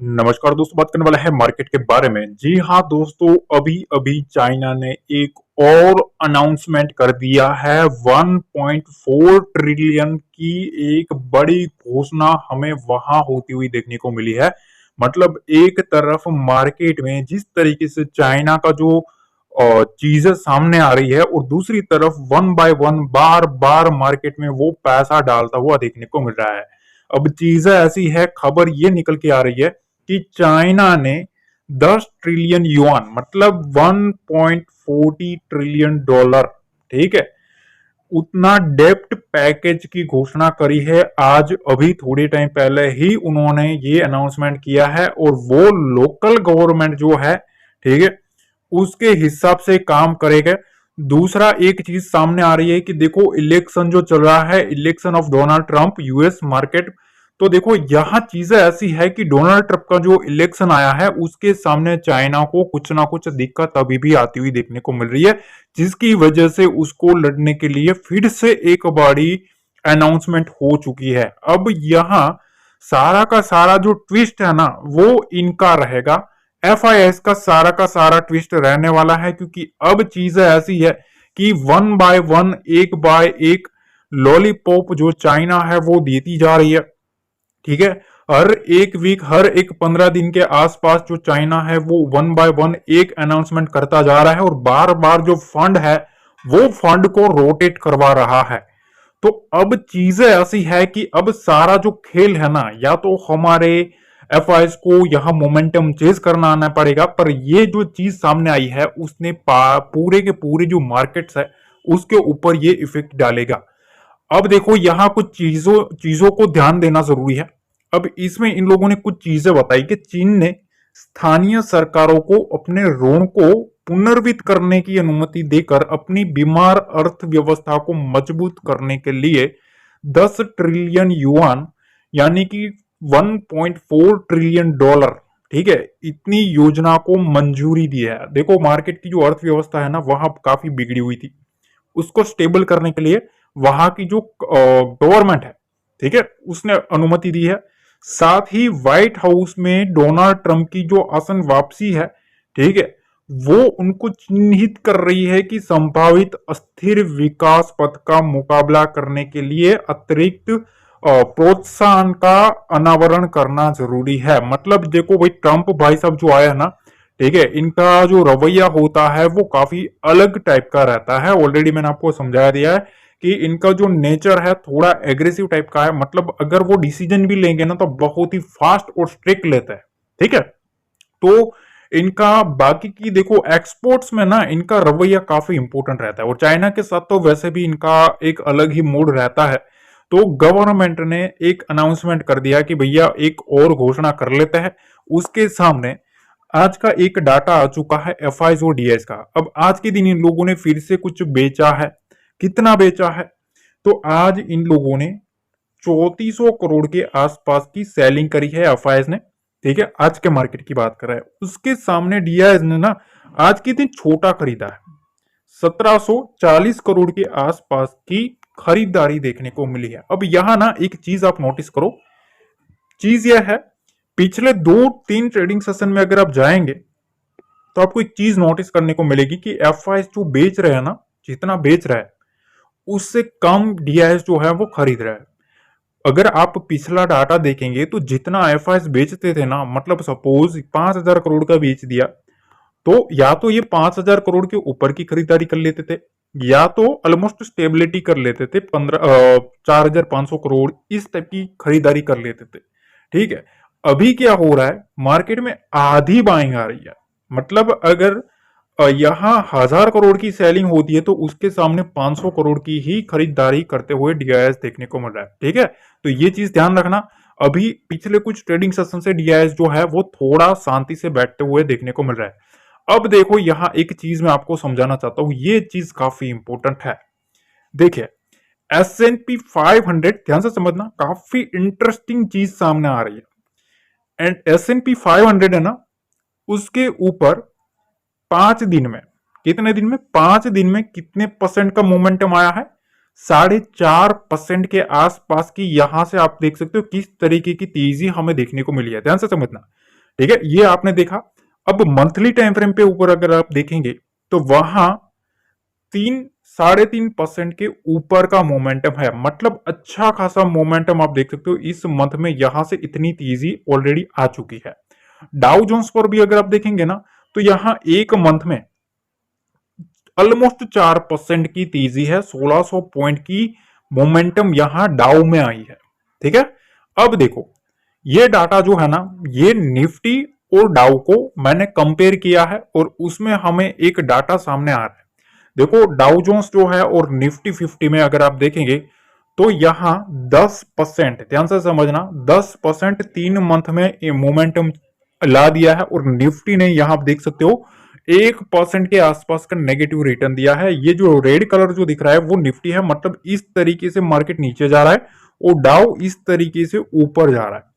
नमस्कार दोस्तों, बात करने वाला है मार्केट के बारे में। जी हाँ दोस्तों, अभी अभी चाइना ने एक और अनाउंसमेंट कर दिया है। 1.4 ट्रिलियन की एक बड़ी घोषणा हमें वहां होती हुई देखने को मिली है। मतलब एक तरफ मार्केट में जिस तरीके से चाइना का जो चीजें सामने आ रही है, और दूसरी तरफ one by one bar bar market में वो पैसा डालता हुआ देखने को मिल रहा है। अब चीजें ऐसी है, खबर ये निकल के आ रही है कि चाइना ने 10 ट्रिलियन युआन मतलब 1.40 ट्रिलियन डॉलर, ठीक है, उतना डेप्ट पैकेज की घोषणा करी है। आज अभी थोड़े टाइम पहले ही उन्होंने ये अनाउंसमेंट किया है, और वो लोकल गवर्नमेंट जो है, ठीक है, उसके हिसाब से काम करेगा। दूसरा एक चीज सामने आ रही है कि देखो इलेक्शन जो चल रहा है, election of Donald Trump US market, तो देखो यहां चीजें ऐसी है कि डोनाल्ड ट्रंप का जो इलेक्शन आया है उसके सामने चाइना को कुछ ना कुछ दिक्कत अभी भी आती हुई देखने को मिल रही है, जिसकी वजह से उसको लड़ने के लिए फिर से एक बड़ी अनाउंसमेंट हो चुकी है। अब यहां सारा का सारा जो ट्विस्ट है ना, वो इनका रहेगा। एफआईएस का सारा ट्विस्ट रहने वाला है, क्योंकि अब चीजें ऐसी है कि वन बाय वन, एक बाय एक लॉलीपॉप जो चाइना है वो देती जा रही है, ठीक है। हर एक वीक, हर एक 15 दिन के आसपास जो चाइना है वो वन बाय वन एक अनाउंसमेंट करता जा रहा है, और बार बार जो फंड है वो फंड को रोटेट करवा रहा है। तो अब चीजें ऐसी है कि अब सारा जो खेल है ना, या तो हमारे एफआईएस को यहां मोमेंटम चेज करना आना पड़ेगा, पर ये जो चीज सामने आई है उसने पूरे के पूरे जो मार्केट्स है उसके ऊपर ये इफेक्ट डालेगा। अब देखो यहां कुछ चीजों चीजों को ध्यान देना जरूरी है। अब इसमें इन लोगों ने कुछ चीजें बताई कि चीन ने स्थानीय सरकारों को अपने ऋण को पुनर्वित करने की अनुमति देकर अपनी बीमार अर्थव्यवस्था को मजबूत करने के लिए 10 ट्रिलियन युआन, यानी कि 1.4 ट्रिलियन डॉलर, ठीक है, इतनी योजना को मंजूरी दी है। देखो मार्केट की जो अर्थव्यवस्था है ना वहां काफी बिगड़ी हुई थी, उसको स्टेबल करने के लिए वहां की जो गवर्नमेंट है, ठीक है, उसने अनुमति दी है। साथ ही व्हाइट हाउस में डोनाल्ड ट्रंप की जो आसन वापसी है, ठीक है, वो उनको चिन्हित कर रही है कि संभावित अस्थिर विकास पथ का मुकाबला करने के लिए अतिरिक्त प्रोत्साहन का अनावरण करना जरूरी है। मतलब देखो भाई, ट्रंप भाई साहब जो आया है ना, ठीक है, इनका जो रवैया होता है वो काफी अलग टाइप का रहता है। ऑलरेडी मैंने आपको समझा दिया है कि इनका जो नेचर है थोड़ा एग्रेसिव टाइप का है। मतलब अगर वो डिसीजन भी लेंगे ना तो बहुत ही फास्ट और स्ट्रिक्ट लेते हैं, ठीक है। तो इनका बाकी की देखो एक्सपोर्ट्स में ना इनका रवैया काफी इंपॉर्टेंट रहता है, और चाइना के साथ तो वैसे भी इनका एक अलग ही मूड रहता है। तो गवर्नमेंट ने एक अनाउंसमेंट कर दिया कि भैया एक और घोषणा कर लेते हैं। उसके सामने आज का एक डाटा आ चुका है एफआईएस और डीएस का। अब आज के दिन इन लोगों ने फिर से कुछ बेचा है। कितना बेचा है? तो आज इन लोगों ने 3400 करोड़ के आसपास की सेलिंग करी है एफआईएस ने, ठीक है। आज के मार्केट की बात कर रहा है। उसके सामने डीआईएस ने ना आज के दिन छोटा खरीदा है, 1740 करोड़ के आसपास की खरीदारी देखने को मिली है। अब यहां ना एक चीज आप नोटिस करो, चीज यह है, पिछले 2-3 ट्रेडिंग सेशन में अगर आप जाएंगे तो आपको एक चीज नोटिस करने को मिलेगी कि एफआईएस जो बेच रहे हैं ना, जितना बेच रहा है उससे कम डीआईएस जो है वो खरीद रहा है। अगर आप पिछला डाटा देखेंगे तो जितना एफआईएस बेचते थे ना, मतलब सपोज 5000 करोड़ का बेच दिया, तो या तो ये 5000 करोड़ के ऊपर की खरीदारी कर लेते थे, या तो ऑलमोस्ट स्टेबिलिटी कर लेते थे, 4500 करोड़ इस टाइप की खरीदारी कर लेते थे, ठीक है। अभी क्या हो रहा है, मार्केट में आधी बाइंग आ रही है। मतलब अगर यहाँ 1000 करोड़ की सेलिंग होती है तो उसके सामने 500 करोड़ की ही खरीदारी करते हुए डीआईएस देखने को मिल रहा है, ठीक है। तो ये चीज ध्यान रखना। अभी पिछले कुछ ट्रेडिंग सेशन से डीआईएस जो है वो थोड़ा शांति से बैठते हुए देखने को मिल रहा है। अब देखो यहां एक चीज मैं आपको समझाना चाहता हूं, ये चीज काफी इंपॉर्टेंट है। देखिए S&P 500, ध्यान से समझना, काफी इंटरेस्टिंग चीज सामने आ रही है। एंड S&P 500 है ना, उसके ऊपर 5 दिन में, कितने दिन में, 5 दिन में कितने परसेंट का मोमेंटम आया है? 4.5% के आसपास की। यहां से आप देख सकते हो किस तरीके की तेजी हमें देखने को मिली है। ध्यान से समझना, ठीक है, ये आपने देखा। अब मंथली टाइम फ्रेम पे ऊपर अगर आप देखेंगे तो वहां 3-3.5% के ऊपर का मोमेंटम है, मतलब अच्छा खासा मोमेंटम आप देख सकते हो इस मंथ में, यहां से इतनी तेजी ऑलरेडी आ चुकी है। डाउ जोन्स पर भी अगर आप देखेंगे ना तो यहां एक मंथ में ऑलमोस्ट 4% की तेजी है, 1600 पॉइंट की मोमेंटम यहां डाउ में आई है। ठीक है, अब देखो ये डाटा जो है ना, ये निफ्टी और डाउ को मैंने कंपेयर किया है और उसमें हमें एक डाटा सामने आ रहा है। देखो डाउ जोन्स जो है और निफ्टी 50 में अगर आप देखेंगे तो यहां 10%, ध्यान से समझना, 10% 3 मंथ में मोमेंटम ला दिया है और निफ्टी ने यहां आप देख सकते हो 1% के आसपास का नेगेटिव रिटर्न दिया है। ये जो रेड कलर जो दिख रहा है वो निफ्टी है, मतलब इस तरीके से मार्केट नीचे जा रहा है और डाउ इस तरीके से ऊपर जा रहा है।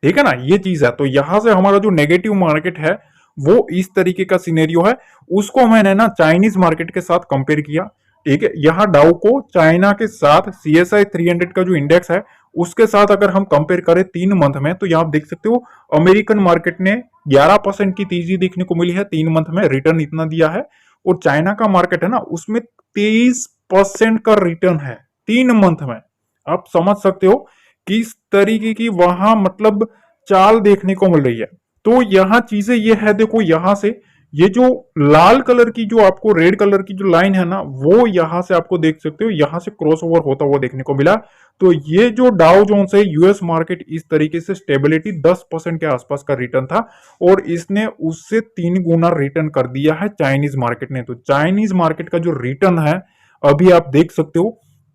ठीक है ना, ये चीज है। तो यहां से हमारा जो नेगेटिव मार्केट है वो इस तरीके का सिनेरियो है। उसको मैंने ना चाइनीज मार्केट के साथ कंपेयर किया। ठीक है, यहाँ डाउ को चाइना के साथ CSI 300 का जो इंडेक्स है उसके साथ अगर हम कंपेयर करें 3 मंथ में, तो यहाँ आप देख सकते हो अमेरिकन मार्केट ने 11% की तेजी देखने को मिली है 3 मंथ में, रिटर्न इतना दिया है। और चाइना का मार्केट है ना उसमें 23% का रिटर्न है 3 मंथ में। आप समझ सकते हो किस तरीके की वहां मतलब चाल देखने को मिल रही है। तो यहां चीजें ये है, देखो यहां से ये जो लाल कलर की जो आपको रेड कलर की जो लाइन है ना वो यहां से आपको देख सकते हो, यहां से क्रॉस ओवर होता हुआ देखने को मिला। तो ये जो डाउ जोन्स है यूएस मार्केट इस तरीके से स्टेबिलिटी 10% के आसपास का रिटर्न था और इसने उससे 3 गुना रिटर्न कर दिया है चाइनीज मार्केट ने। तो चाइनीज मार्केट का जो रिटर्न है अभी आप देख सकते हो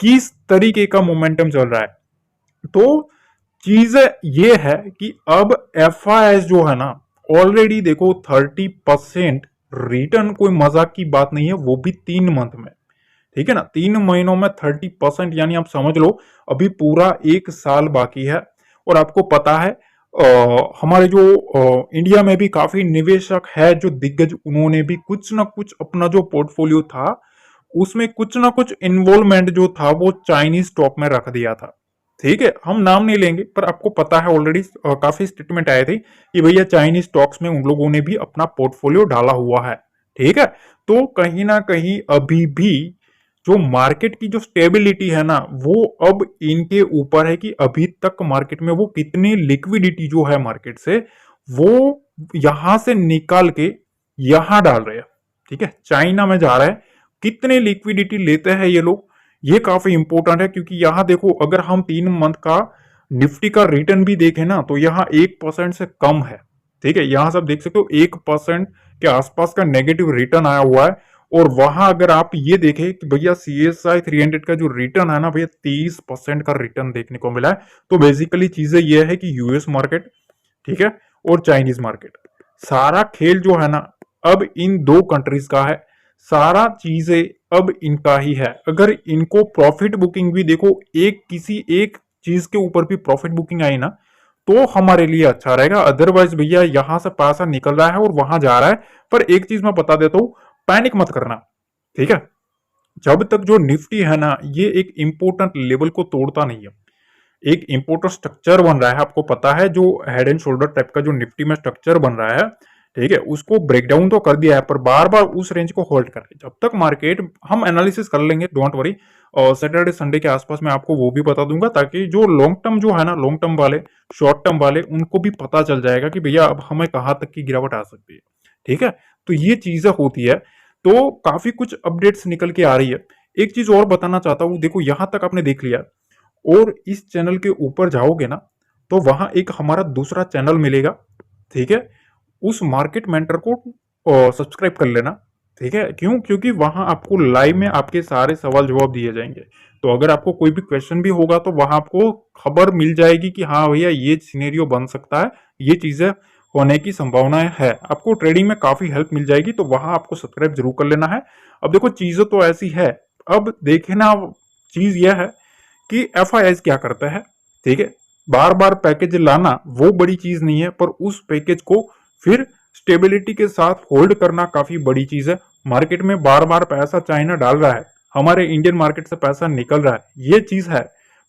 किस तरीके का मोमेंटम चल रहा है। तो चीज ये है कि अब FIS जो है ना ऑलरेडी देखो 30% रिटर्न कोई मजाक की बात नहीं है, वो भी 3 मंथ में। ठीक है ना, 3 महीनों में 30%, यानी आप समझ लो अभी पूरा 1 साल बाकी है। और आपको पता है हमारे जो इंडिया में भी काफी निवेशक है जो दिग्गज, उन्होंने भी कुछ ना कुछ अपना जो पोर्टफोलियो था उसमें कुछ ना कुछ इन्वॉल्वमेंट जो था वो चाइनीज स्टॉक में रख दिया था। ठीक है, हम नाम नहीं लेंगे पर आपको पता है ऑलरेडी काफी स्टेटमेंट आए थे कि भैया चाइनीज स्टॉक्स में उन लोगों ने भी अपना पोर्टफोलियो डाला हुआ है। ठीक है, तो कहीं ना कहीं अभी भी जो मार्केट की जो स्टेबिलिटी है ना वो अब इनके ऊपर है कि अभी तक मार्केट में वो कितनी लिक्विडिटी जो है मार्केट से वो यहां से निकाल के यहां डाल रहे हैं। ठीक है, चाइना में जा रहा है, कितने लिक्विडिटी लेते हैं ये लोग, ये काफी इंपॉर्टेंट है। क्योंकि यहां देखो अगर हम 3 मंथ का निफ्टी का रिटर्न भी देखें ना तो यहाँ 1% से कम है। ठीक है, यहां सब देख सकते हो 1% के आसपास का नेगेटिव रिटर्न आया हुआ है। और वहां अगर आप ये देखें कि भैया CSI 300 का जो रिटर्न है ना भैया 30% का रिटर्न देखने को मिला है। तो बेसिकली चीजें ये है कि यूएस मार्केट, ठीक है, और चाइनीज मार्केट, सारा खेल जो है ना अब इन दो कंट्रीज का है, सारा चीजें अब इनका ही है। अगर इनको प्रॉफिट बुकिंग भी देखो, एक किसी एक चीज के ऊपर भी प्रॉफिट बुकिंग आई ना तो हमारे लिए अच्छा रहेगा। अदरवाइज भैया यहां से पैसा निकल रहा है और वहां जा रहा है। पर एक चीज मैं बता देता हूं, पैनिक मत करना। ठीक है, जब तक जो निफ्टी है ना ये एक इंपोर्टेंट लेवल को तोड़ता नहीं है, एक इंपोर्टेंट स्ट्रक्चर बन रहा है, आपको पता है जो हेड एंड शोल्डर टाइप का जो निफ्टी में स्ट्रक्चर बन रहा है, ठीक है, उसको ब्रेक डाउन तो कर दिया है पर बार बार उस रेंज को होल्ड कर रहे हैं। जब तक मार्केट, हम एनालिसिस कर लेंगे, डोंट वरी, और सैटरडे संडे के आसपास मैं आपको वो भी बता दूंगा ताकि जो लॉन्ग टर्म जो है ना, लॉन्ग टर्म वाले, शॉर्ट टर्म वाले, उनको भी पता चल जाएगा कि भैया अब हमें कहाँ तक की गिरावट आ सकती है। ठीक है, तो ये चीजें होती है। तो काफी कुछ अपडेट्स निकल के आ रही है। एक चीज और बताना चाहता हूँ, देखो यहां तक आपने देख लिया और इस चैनल के ऊपर जाओगे ना तो वहां एक हमारा दूसरा चैनल मिलेगा। ठीक है, उस मार्केट मेंटर को सब्सक्राइब कर लेना। ठीक है, क्यों? क्योंकि वहां आपको लाइव में आपके सारे सवाल जवाब दिए जाएंगे। तो अगर आपको कोई भी क्वेश्चन भी होगा तो वहां आपको खबर मिल जाएगी कि हाँ भैया ये सिनेरियो बन सकता है, ये चीजें होने की संभावनाएं है, आपको ट्रेडिंग में काफी हेल्प मिल जाएगी। तो वहां आपको सब्सक्राइब जरूर कर लेना है। अब देखो चीजें तो ऐसी है, अब देखे ना, चीज यह है कि FIS क्या करता है। ठीक है, बार बार पैकेज लाना वो बड़ी चीज नहीं है, पर उस पैकेज को फिर स्टेबिलिटी के साथ होल्ड करना काफी बड़ी चीज है। मार्केट में बार बार पैसा चाइना डाल रहा है, हमारे इंडियन मार्केट से पैसा निकल रहा है, ये चीज है।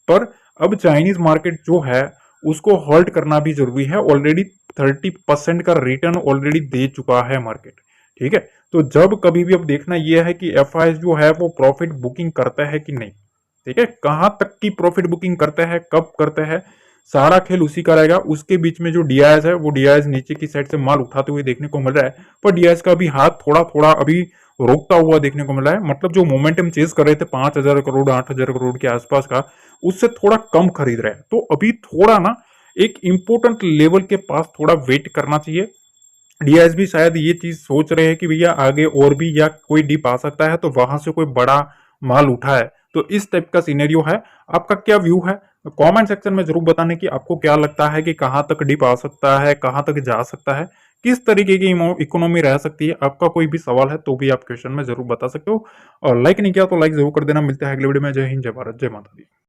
पर अब चाइनीज मार्केट जो है उसको होल्ड करना भी जरूरी है। ऑलरेडी 30% का रिटर्न ऑलरेडी दे चुका है मार्केट। ठीक है, तो जब कभी भी अब देखना यह है कि एफआईएस जो है वो प्रॉफिट बुकिंग करता है कि नहीं। ठीक है, कहां तक की प्रॉफिट बुकिंग करता है, कब करता है, सारा खेल उसी का रहेगा। उसके बीच में जो डीआईएस है वो डीआईएस नीचे की साइड से माल उठाते हुए देखने को मिल रहा है, पर डीआईएस का भी हाथ थोड़ा थोड़ा अभी रोकता हुआ देखने को मिल रहा है। मतलब जो मोमेंटम चेज कर रहे थे 5,000 करोड़ 8,000 करोड़ के आसपास का, उससे थोड़ा कम खरीद रहे हैं। तो अभी थोड़ा ना एक इंपोर्टेंट लेवल के पास थोड़ा वेट करना चाहिए। डीआईएस भी शायद ये चीज सोच रहे हैं कि भैया आगे और भी या कोई डिप आ सकता है, तो वहां से कोई बड़ा माल उठा है। तो इस टाइप का सिनेरियो है। आपका क्या व्यू है कमेंट सेक्शन में जरूर बताने की आपको क्या लगता है कि कहां तक डिप आ सकता है, कहां तक जा सकता है, किस तरीके की इकोनॉमी रह सकती है। आपका कोई भी सवाल है तो भी आप क्वेश्चन में जरूर बता सकते हो। और लाइक नहीं किया तो लाइक जरूर कर देना। मिलते हैं अगले वीडियो में। जय हिंद, जय भारत, जय माता दी।